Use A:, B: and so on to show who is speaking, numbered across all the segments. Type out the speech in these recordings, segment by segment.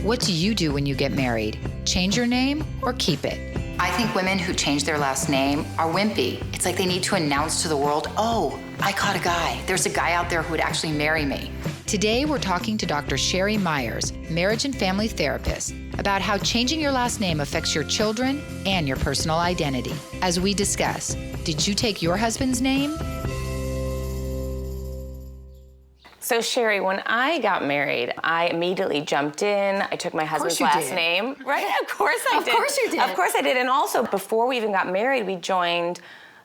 A: What do you do when you get married? Change your name or keep it?
B: I think women who change their last name are wimpy. It's like they need to announce to the world, oh, I caught a guy. There's a guy out there who would actually marry me.
A: Today, we're talking to Dr. Sheri Meyers, marriage and family therapist, about how changing your last name affects your children and your personal identity. As we discuss, did you take your husband's name?
C: So Sheri, when I got married, I immediately jumped in. I took my husband's last name. Right? Of course I did.
B: Of course you did.
C: Of course I did. And also, before we even got married, we joined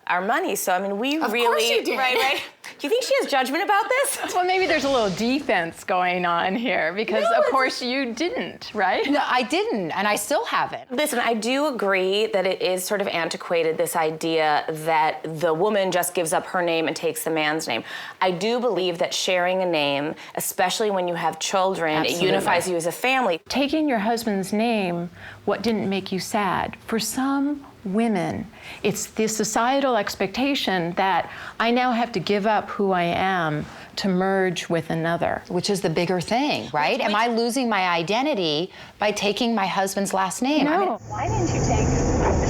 C: our money. So, I mean, we
B: of
C: really...
B: Of course you did.
C: Right. Do you think she has judgment about this?
D: Well, maybe there's a little defense going on here because, of course, you didn't, right?
A: No, I didn't, and I still haven't.
C: Listen, I do agree that it is sort of antiquated, this idea that the woman just gives up her name and takes the man's name. I do believe that sharing a name, especially when you have children,
A: Absolutely.
C: It unifies you as a family.
D: Taking your husband's name, what didn't make you sad? For some women, it's the societal expectation that I now have to give up who I am to merge with another.
A: Which is the bigger thing, right? Am I losing my identity by taking my husband's last name?
D: No.
E: Why didn't you take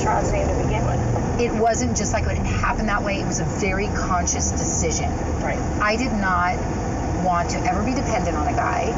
E: Sherrod's name to begin with?
F: It wasn't just like it happened that way. It was a very conscious decision.
E: Right.
F: I did not want to ever be dependent on a guy.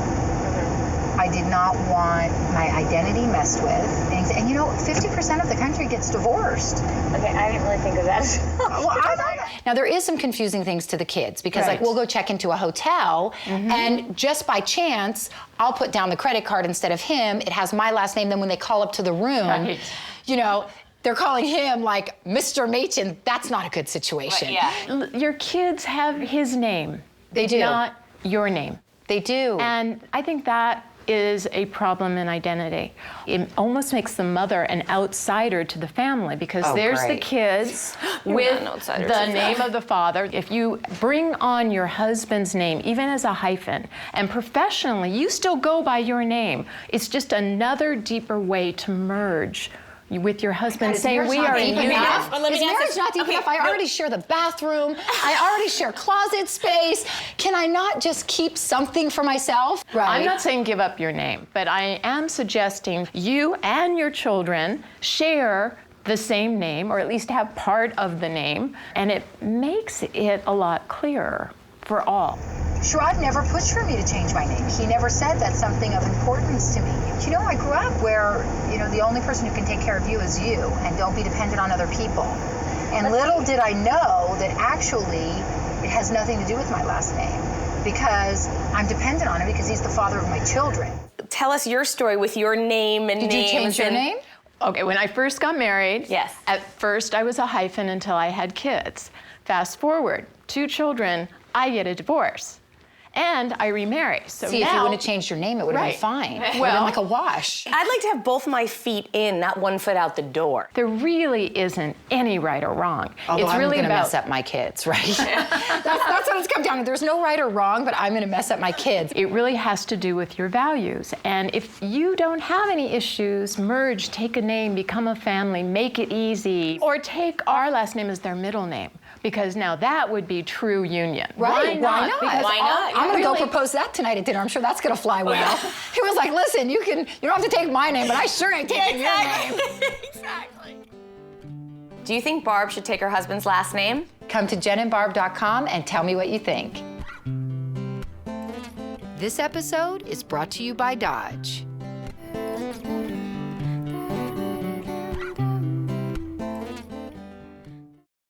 F: I did not want my identity messed with. And you know, 50% of the country gets divorced.
E: Okay, I didn't really think of that.
F: Well, I thought...
A: Now, there is some confusing things to the kids because,
D: Right.
A: like, we'll go check into a hotel, and just by chance, I'll put down the credit card instead of him. It has my last name. Then when they call up to the room,
D: Right.
A: you know, they're calling him, like, Mr. Machen. That's not a good situation.
C: Yeah.
D: Your kids have his name.
A: They do.
D: Not your name.
A: They do.
D: And I think that is a problem in identity. It almost makes the mother an outsider to the family because
A: Oh,
D: there's
A: great.
D: the kids
C: You're
D: with
C: not an outsider
D: the
C: to
D: name of the father. If you bring on your husband's name, even as a hyphen, and professionally, you still go by your name. It's just another deeper way to merge with your husband, saying we are a
A: deep
D: unit.
A: enough.
C: But let me
A: Is
C: ask
A: marriage
C: this-
A: not deep
C: okay,
A: enough? I
C: no.
A: already share the bathroom. I already share closet space. Can I not just keep something for myself? Right.
D: I'm not saying give up your name, but I am suggesting you and your children share the same name, or at least have part of the name, and it makes it a lot clearer for all.
F: Sherrod never pushed for me to change my name. He never said that's something of importance to me. You know, I grew up where, you know, the only person who can take care of you is you, and don't be dependent on other people. And little did I know that actually it has nothing to do with my last name, because I'm dependent on him because he's the father of my children.
C: Tell us your story with your name and
A: Did you
C: names
A: change your
C: and-
A: name?
D: Okay, when I first got married,
C: Yes.
D: at first I was a hyphen until I had kids. Fast forward, 2 children, I get a divorce. And I remarry. So
A: See,
D: now,
A: if you wouldn't have changed your name, it would have
D: Right.
A: been fine. It would have
D: Well-
A: been like a wash.
C: I'd like to have both my feet in, not one foot out the door.
D: there really isn't any right or wrong.
A: Although
D: it's
A: I'm
D: really
A: going to
D: about
A: mess up my kids, right? that's what it's come down to. There's no right or wrong, but I'm going to mess up my kids.
D: It really has to do with your values. And if you don't have any issues, merge, take a name, become a family, make it easy, or take our last name as their middle name, because now that would be true union.
A: Right? Why not?
D: Because
C: Why not?
A: I'm going to go
D: really-
A: propose that tonight at dinner. I'm sure that's going to fly well. He was like, listen, you don't have to take my name, but I sure ain't taking your name.
C: Exactly. Do you think Barb should take her husband's last name?
A: Come to jenandbarb.com and tell me what you think. This episode is brought to you by Dodge.